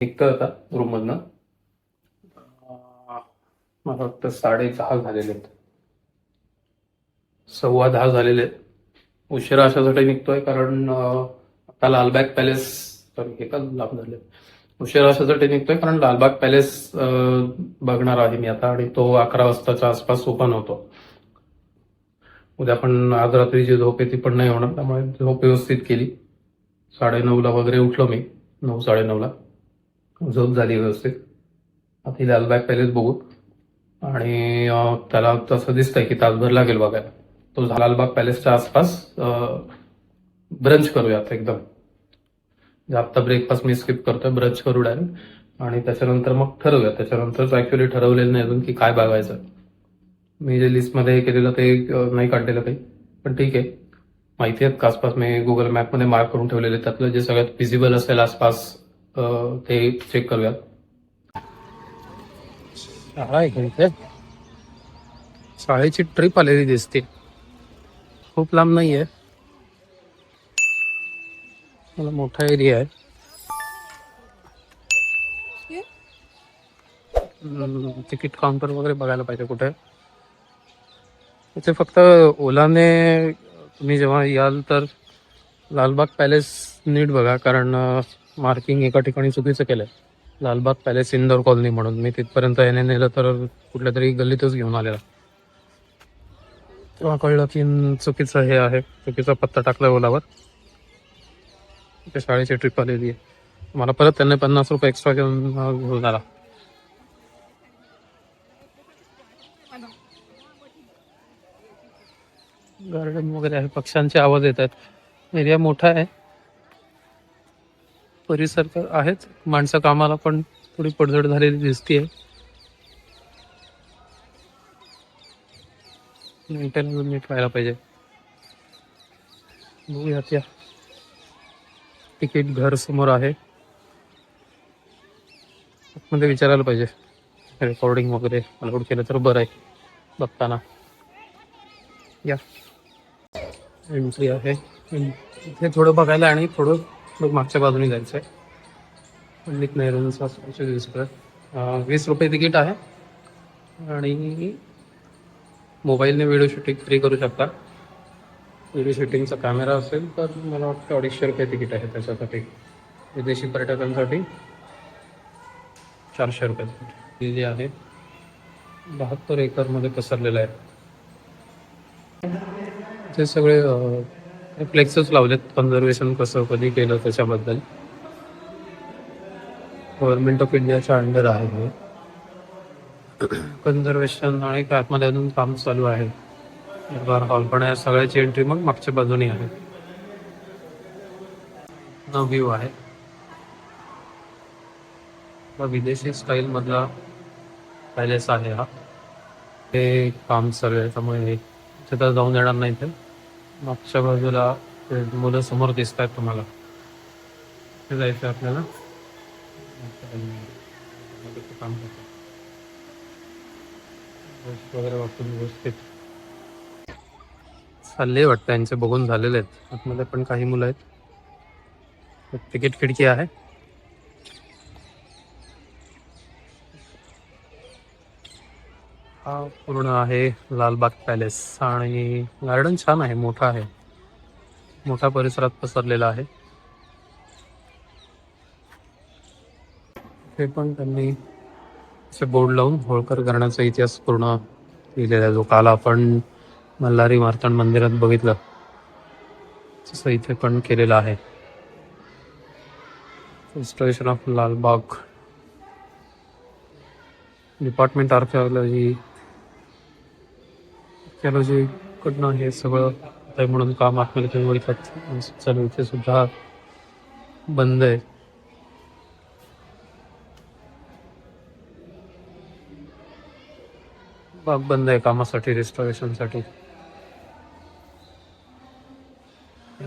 निघतोय आता रूम मधनं. मला वाटतं 10:30 झालेले आहेत, 10:15 झालेले आहेत. उशिरा अशासाठी निघतोय कारण आता लालबाग पॅलेस, सॉरी हे का लांब झाले, उशिरा अशासाठी निघतोय कारण लालबाग पॅलेस बघणार आहे मी आता, आणि तो 11 वाजताच्या आसपास ओपन होतो. उद्या पण आज रात्रीची झोप आहे ती पण नाही होणार, त्यामुळे झोप व्यवस्थित केली. 9:30ला वगैरे उठलो मी, 9-9:30ला झोप झाली व्यवस्थित. आता लालबाग पॅलेस बघू, आणि त्याला तसं दिसतंय की तासभर लागेल बघायला. तो लालबाग पॅलेसच्या आसपास ब्रंच करूयात एकदम. आता ब्रेकफास्ट मी स्किप करतोय, ब्रंच करू डायरेक्ट, आणि त्याच्यानंतर मग ठरवूया. त्याच्यानंतर ऍक्च्युअली ठरवलेलं नाही अजून की काय बघायचं. मी जे लिस्टमध्ये हे केलेलं ते नाही काढलेलं काही, पण ठीक आहे. माहिती आहेत का आसपास, मी गुगल मॅपमध्ये मार्क करून ठेवलेले, त्यातलं जे सगळ्यात विजिबल असेल आसपास ते चेक करूयात. शाळा आहे इथे, शाळेची ट्रिप आलेली दिसते, खूप लांब नाहीये, मला मोठा एरिया आहे. तिकीट काउंटर वगैरे बघायला पाहिजे कुठे. इथे फक्त ओलाने तुम्ही जेव्हा याल तर लालबाग पॅलेस नीट बघा, कारण मार्किंग एका ठिकाणी चुकीचं केलंय, लालबाग पॅलेस इंदोर कॉलनी म्हणून. मी तिथपर्यंत याने नेलं तर कुठल्या तरी गल्लीतच घेऊन आलेला, तेव्हा कळलं की चुकीचं हे आहे, चुकीचा पत्ता टाकलाय ओलावर. शाळेची ट्रिप आलेली आहे, मला परत त्यांनी ₹50 एक्स्ट्रा घेऊन आला. गार्डन वगैरे आहे, पक्ष्यांचे आवाज येत आहेत. एरिया मोठा आहे, परिसर तर आहेच, माणसं कामाला पण थोडी पडझड झालेली दिसतीये. मेंटेनन्स नीट व्हायला पाहिजे. बघूयात या. तिकीट घर समोर आहे, मध्ये विचारायला पाहिजे, रेकॉर्डिंग वगैरे अलाउड केलं तर बरं आहे बघताना. या एंट्री आहे, इथे थोडं बघायला आणि थोडं मागच्या बाजूने जायचं आहे. पंडित नेहरूंचा स्टॅच्यू दिसतोय. ₹20 तिकीट आहे, आणि मोबाईलने व्हिडिओ शूटिंग फ्री करू शकता. व्हिडिओ शूटिंगचा कॅमेरा असेल तर मला वाटतं ₹250 तिकीट आहे त्याच्यासाठी. विदेशी पर्यटकांसाठी ₹400. हे जे आहे 72 एकरमध्ये पसरलेलं आहे. ते सगळे फ्लेक्सच लावलेत, कन्झर्वेशन कसं कधी केलं त्याच्याबद्दल. गव्हर्नमेंट ऑफ इंडियाच्या अंडर आहे हे कन्झर्वेशन, आणि आतमध्ये अजून काम चालू आहे. दरबार हॉल पण आहे. सगळ्याची एंट्री मग मागच्या बाजूने आहे. व्ह्यू आहे विदेशी स्टाईल मधला पॅलेस आहे हा. हे काम चालू आहे त्यामुळे तिथं जाऊन येणार नाही. ते मागच्या बाजूला मुलं समोर दिसत आहेत तुम्हाला, ते जायचं आपल्याला. काम वगैरे वाटून व्यवस्थित चालले वाटतं, त्यांचे बघून झालेले आहेत. आतमध्ये पण काही मुलं आहेत. तिकीट खिडकी आहे. हा पूर्ण आहे लालबाग पॅलेस, आणि गार्डन छान आहे, मोठा आहे, मोठ्या परिसरात पसरलेला आहे. हे पण त्यांनी असे बोर्ड लावून होळकर घराण्याचा इतिहास पूर्ण लिहिलेला आहे, जो काल आपण मल्हारी मार्तंड मंदिरात बघितलं तसं इथे पण केलेलं आहे. Installation of Lalbagh, department archaeology कडनं हे सगळं आहे म्हणून काम आतमध्ये चालू. इथे सुद्धा बंद आहे. बाग बंद आहे कामासाठी, रेस्टॉरेशनसाठी.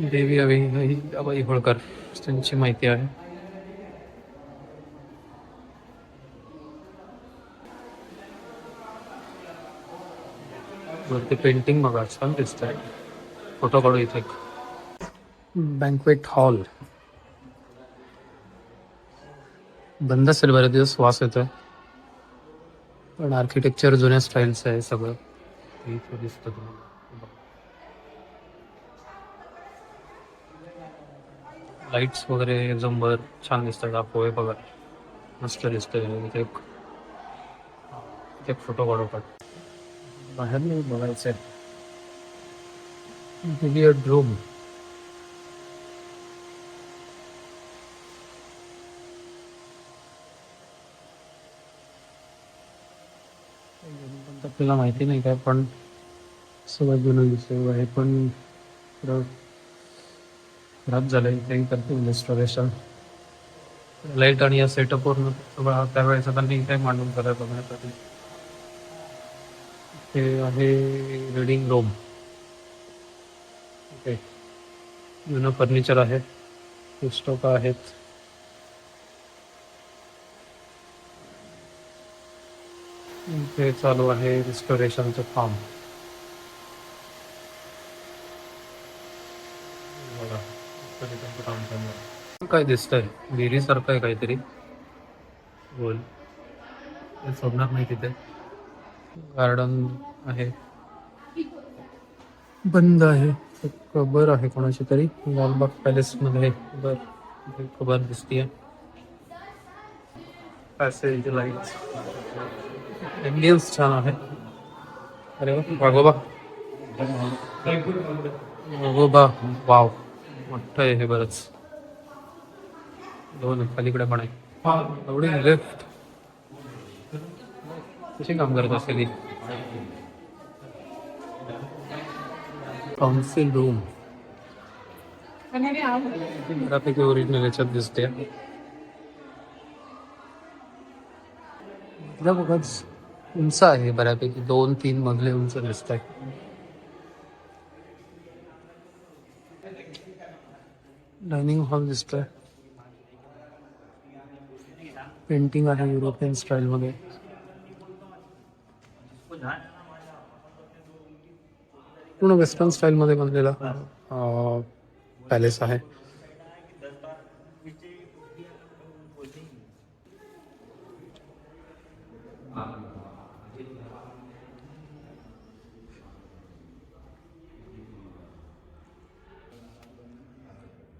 देवी अबाई होळकर त्यांची माहिती आहे. वरती पेंटिंग बघा, छान दिसत आहे. फोटो काढू इथे. बँक्वेट हॉल, बंद असेल बरेच दिवस, वास येतोय. पण आर्किटेक्चर जुन्या स्टाईलचं आहे सगळं. ते इथं दिसतं तुम्हाला. लाईट्स वगैरे जंबर छान दिसतात. दाखवूया बघा, मस्त दिसतंय. इथे एक फोटो काढतात. बाहेर नाही बघायचंय. Billiard room. आपल्याला माहिती नाही काय, पण सगळं जुनं दिसतंय. हे पण थोडं खराब झालंय. काही करतील रेस्टोरेशन. लाईट आणि या सेटअप वरून सगळं त्यावेळेस त्यांनी काय मांडून करायला बघण्यासाठी. हे आहे रिडिंग रूम. ओके, जुनं फर्निचर आहे. पुस्तकं आहेत. इथे चालू आहे रिस्टोरेशनचं काम. बघा, रिस्टोरेशनचं काम चालू आहे. काय दिसतंय, विहिरीसारखं आहे काहीतरी गोल. ते सोडणार नाही तिथे. गार्डन आहे, बंद आहे. एक कबर आहे कोणाची तरी, लालबाग पॅलेस मध्ये. कबर दिसतीये. पॅसेज लाईट्स, एम्बियन्स छान आहे. अरे वा, वाघोबा. वाघोबा, वाव, मोठं आहे हे बरंच. दोन पलीकडे पण आहे. एवढी लिफ्ट कशी काम करत असेल ही. काउन्सिल रूम बऱ्यापैकी ओरिजिनल याच्यात दिसते. बघच उंच आहे बऱ्यापैकी, 2-3 मजले उंच दिसत आहे. डायनिंग हॉल दिसतोय. पेंटिंग आहे युरोपियन स्टाईल मध्ये. पूर्ण वेस्टर्न स्टाईल मध्ये बनलेला पॅलेस आहे.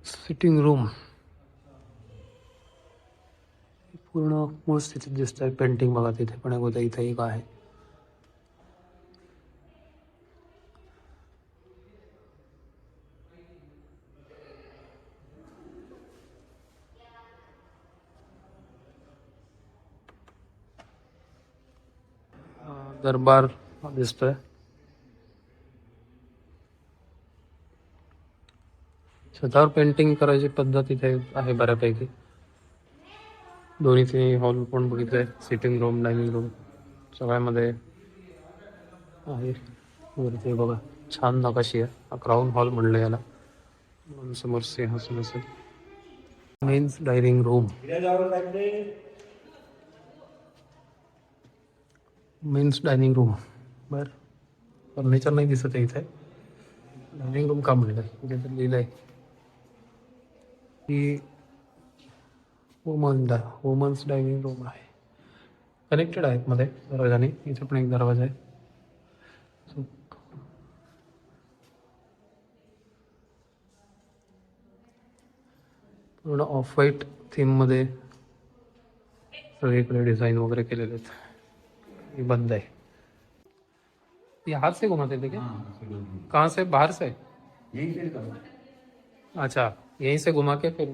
सिटिंग रूम पूर्ण मूळ स्थितीत दिसत आहे. पेंटिंग बघा तिथे पण एक होतं, इथे एक आहे. दरबार दिसतोय. छतावर पेंटिंग करायची पद्धत इथे आहे बऱ्यापैकी. दोन्ही तिन्ही हॉल पण बघितले. सिटिंग रूम, डायनिंग रूम सगळ्यामध्ये आहे. वरती बघा छान नकाशी आहे. क्राऊन हॉल म्हणलं याला. समोर सिंहासन असेल. Men's dining room. Men's dining room. Bar, furniture नाही दिसत आहे इथे. डायनिंग रूम का म्हणलं, इथे तर लिहिलंय की वुमन्स डायनिंग रूम आहे. कनेक्टेड आहेत मध्ये दरवाजाने. इथे पण एक दरवाजा आहे. पूर्ण ऑफ व्हाईट थीम मध्ये सगळीकडे डिझाईन वगैरे केलेले आहेत. ये बंद है। ये हाथ से घुमाते थे क्या? कहाँ से, बाहर से? यही फिर करो। अच्छा, यहीं से घुमा के फिर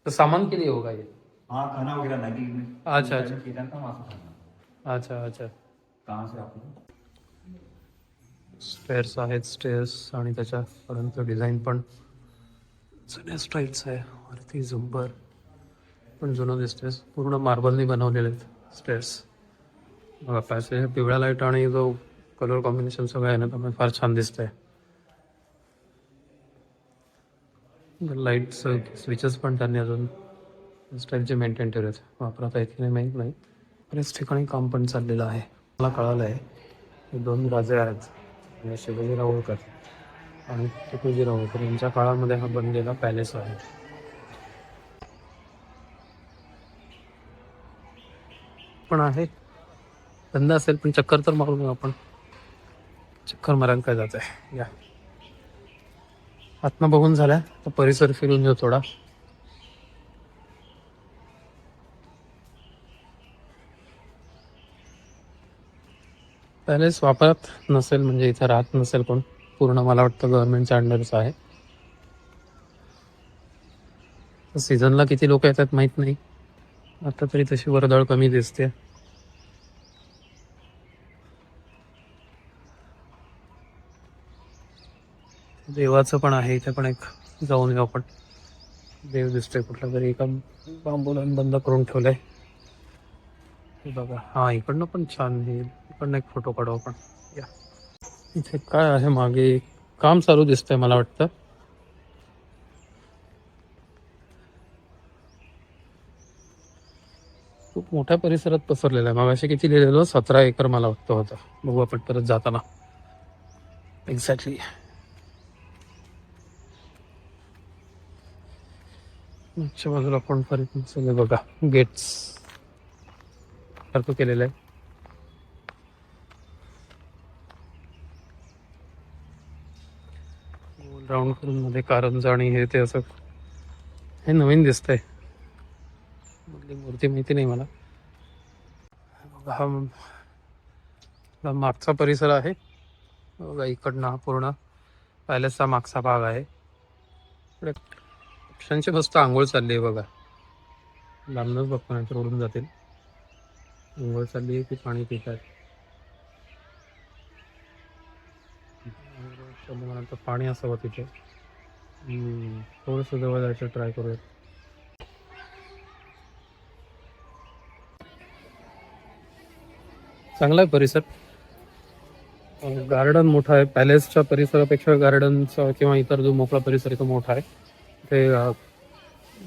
तो सामान के लिए होगा ये? हाँ, खाना वगैरह लगी में। अच्छा अच्छा किचन का वहाँ से खाना। अच्छा अच्छा. कहाँ से आपको? स्टेअर्स आहेत. स्टेअर्स आणि त्याच्यापर्यंत डिझाईन पण जुन्या स्टाईलचं आहे. वरती झुंबर पण जुनं दिसते. पूर्ण मार्बलनी बनवलेले आहेत स्टेअर्स. बघा पॅसेज, पिवळ्या लाईट आणि जो कलर कॉम्बिनेशन सगळं आहे ना, त्यामुळे फार छान दिसतंय. लाईट्स स्विचेस पण त्यांनी अजून स्टाईलचे मेंटेन ठेवले आहेत. वापरता येत नाही माहीत नाही. बरेच ठिकाणी काम पण चाललेलं आहे. मला कळालं आहे हे 2 राजे आहेत, शिवाजीराव होळकर आणि तुकोजीराव होळकर यांच्या काळामध्ये हा बनलेला पॅलेस आहे. पण आहे, बंद असेल पण चक्कर तर मारून येऊ आपण. चक्कर मारायला काय जात आहे. या आत्मा बघून झाल्या तर परिसर फिरून घेऊ थोडा. पॅलेस वापरत नसेल म्हणजे इथं राहत नसेल पण पूर्ण मला वाटतं गव्हर्नमेंटच्या अंडरच आहे. सीझनला किती लोक येतात माहित नाही, आता तरी तशी वर्दळ कमी दिसते. देवाचं पण आहे इथे, पण एक जाऊन येऊ आपण. देव दिसतोय कुठला तरी, एका बांबूला बंद करून ठेवलंय. हे बघा, हा इकडनं पण छान आहे. इकडनं एक फोटो काढू आपण. या इथे काय आहे मागे, काम चालू दिसतंय मला वाटतं. खूप मोठ्या परिसरात पसरलेलं आहे. मागाशी किती लिहिलेलं, 17 एकर मला वाटतं होतं. बघू आपण परत जाताना एक्झॅक्टली. मागच्या बाजूला पण परत सगळे बघा गेट्स सारखं केलेलं आहे. गोल राऊंड करून मध्ये कारंजा आणि हे ते असं, हे नवीन दिसतंय. मधली मूर्ती माहिती नाही मला. हा मागचा परिसर आहे बघा, इकडनं हा पूर्ण पॅलेसचा मागचा भाग आहे. पक्ष्यांची मस्त आंघोळ चालली आहे बघा, लांबनच बघतो नाही तर उडून जातील. आंघोळ चालली आहे की पाणी पित आहेत. मला तर पाणी असावं तिथे. थोडंसं जवळ जायचं ट्राय करूया. चांगला आहे परिसर, गार्डन मोठा आहे. पॅलेसच्या परिसरापेक्षा गार्डनचा किंवा इतर जो मोकळा परिसर आहे तो मोठा आहे. ते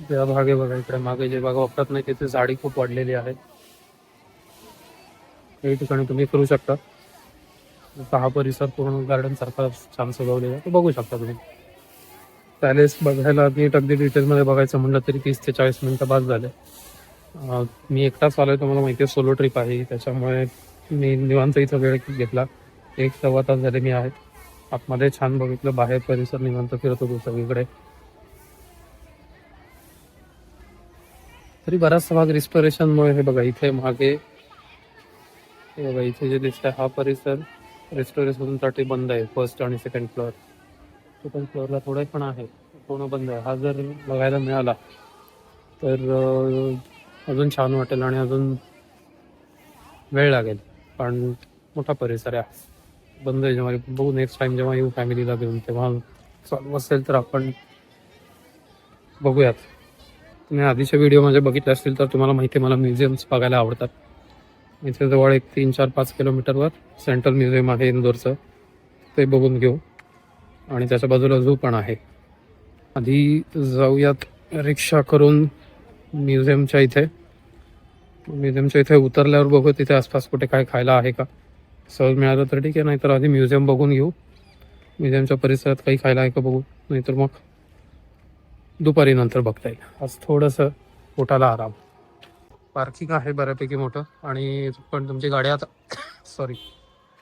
ज्या भागे बघा, इकडे मागे जे भाग वापरत नाही तिथे झाडी खूप वाढलेली आहे. काही ठिकाणी तुम्ही करू शकता. हा परिसर पूर्ण गार्डन सारखा छान सजवलेला आहे, तो बघू शकता तुम्ही. पॅलेस बघायला नीट अगदी डिटेलमध्ये बघायचं म्हणलं तरी 30 ते 40 मिनिटं बाद झाले. मी एकटाच आलोय, तुम्हाला माहिती आहे सोलो ट्रिप आहे, त्याच्यामुळे मी निवांत इथं वेळ घेतला. 1-1.25 तास झाले मी आहे आतमध्ये. छान बघितलं, बाहेर परिसर निवांत फिरत होतो सगळीकडे. तरी बराचसा भाग रिस्टोरेशनमुळे, हे बघा इथे मागे, हे बघा इथे जे दिसतंय हा परिसर रेस्टोरेशनसाठी बंद आहे. फर्स्ट आणि सेकंड फ्लोअर. सेकंड फ्लोअरला थोडं पण आहे, पूर्ण बंद आहे. हा जर बघायला मिळाला तर अजून छान वाटेल आणि अजून वेळ लागेल, पण मोठा परिसर आहे. बंद आहे जेव्हा बघू, नेक्स्ट टाइम जेव्हा येऊ फॅमिलीला घेऊन तेव्हा चालू असेल तर आपण बघूयात. तुम्ही आधीच्या व्हिडिओ माझे बघितले असतील तर तुम्हाला माहिती आहे मला म्युझियम्स बघायला आवडतात. इथे जवळ एक 3-4-5 किलोमीटरवर सेंट्रल म्युझियम आहे इंदोरचं, ते बघून घेऊ. आणि त्याच्या बाजूला झू पण आहे. आधी जाऊयात रिक्षा करून म्युझियमच्या इथे. म्युझियमच्या इथे उतरल्यावर बघू तिथे आसपास कुठे काय खायला आहे का. सहज मिळालं तर ठीक आहे, नाहीतर आधी म्युझियम बघून घेऊ. म्युझियमच्या परिसरात काही खायला आहे का बघू, नाहीतर मग दुपारी नंतर बघता येईल. आज थोडंसं पोटाला आराम. पार्किंग आहे बऱ्यापैकी मोठं, आणि पण तुमची गाडी आता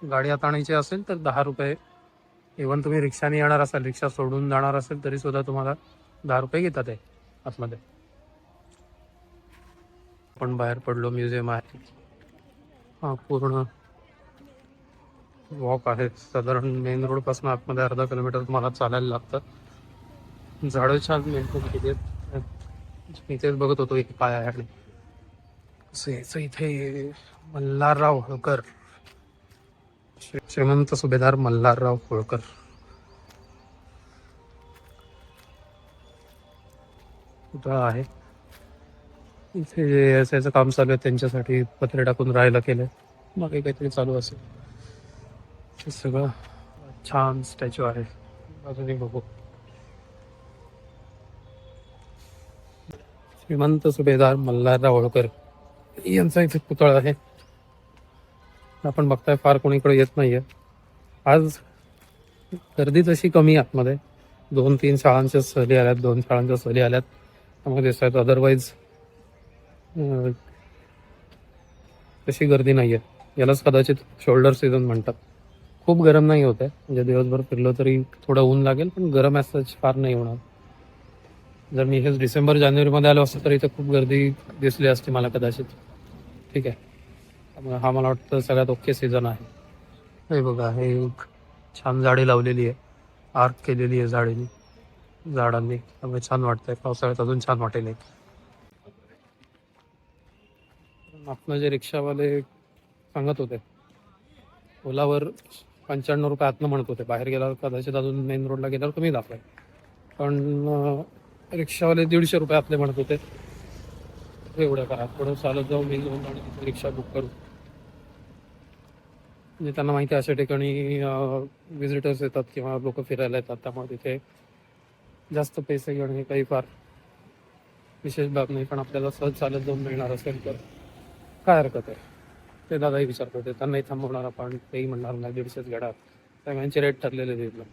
गाडी आता आणायची असेल तर 10 रुपये. इव्हन तुम्ही रिक्षाने येणार असाल, रिक्षा सोडून जाणार असेल तरी सुद्धा तुम्हाला 10 रुपये घेतात आहे आतमध्ये. आपण बाहेर पडलो, म्युझियम आहे. हा पूर्ण वॉक आहे, साधारण मेन रोड पासून आतमध्ये अर्धा किलोमीटर तुम्हाला चालायला लागतं. झाडं छान मेंटेन केली आहेत. इथेच बघत होतो एक काय आहे आणि कसं यायचं. इथे मल्हारराव होळकर, श्रीमंत सुभेदार मल्हारराव होळकर. पुतळा आहे इथे. जे असायचं काम चालू आहे त्यांच्यासाठी पत्रे टाकून राहायला केलंय, बाकी काहीतरी चालू असेल. हे सगळं छान स्टॅच्यू आहे. अजूनही बघू. श्रीमंत सुभेदार मल्हारराव होळकर यांचा इथे पुतळा आहे. आपण बघताय फार कोणीकडे येत नाहीये आज. गर्दी तशी कमी आतमध्ये. 2-3 शाळांच्या सहली आल्यात, 2 शाळांच्या सहली आल्यात त्यामुळे दिसत आहेत. अदरवाईज तशी गर्दी नाही आहे. यालाच कदाचित शोल्डर सीझन म्हणतात. खूप गरम नाही होत आहे, म्हणजे दिवसभर फिरलो तरी थोडं ऊन लागेल, पण गरम ॲज फार नाही होणार. जर मी हेच डिसेंबर जानेवारीमध्ये आलो असतो तर इथे खूप गर्दी दिसली असती मला कदाचित. ठीक आहे, त्यामुळे हा मला वाटतं सगळ्यात ओके सीझन आहे. हे बघा, हे एक छान झाडे लावलेली आहे, आर्क केलेली आहे झाडांनी, त्यामुळे छान वाटतंय. पावसाळ्यात अजून छान वाटेल. आपण जे रिक्षावाले सांगत होते ओलावर 95 रुपये आतनं म्हणत होते, बाहेर गेल्यावर कदाचित अजून मेन रोडला गेल्यावर कमी दाखवाय, पण रिक्षावाले 150 रुपये आपले म्हणत होते. एवढं करा, थोडं चालत जाऊ, मी जाऊन आणि तिथे रिक्षा बुक करू. म्हणजे त्यांना माहिती आहे अशा ठिकाणी विजिटर्स येतात किंवा लोक फिरायला येतात, त्यामुळे तिथे जास्त पैसे घेणं हे काही फार विशेष बाब नाही. पण आपल्याला सहज चालत जाऊन मिळणार असेल तर काय हरकत आहे. ते दादाही विचारत होते, त्यांनाही थांबवणार आपण, तेही म्हणणार नाही 150च घेणार, सगळ्यांचे रेट ठरलेले तिथलं.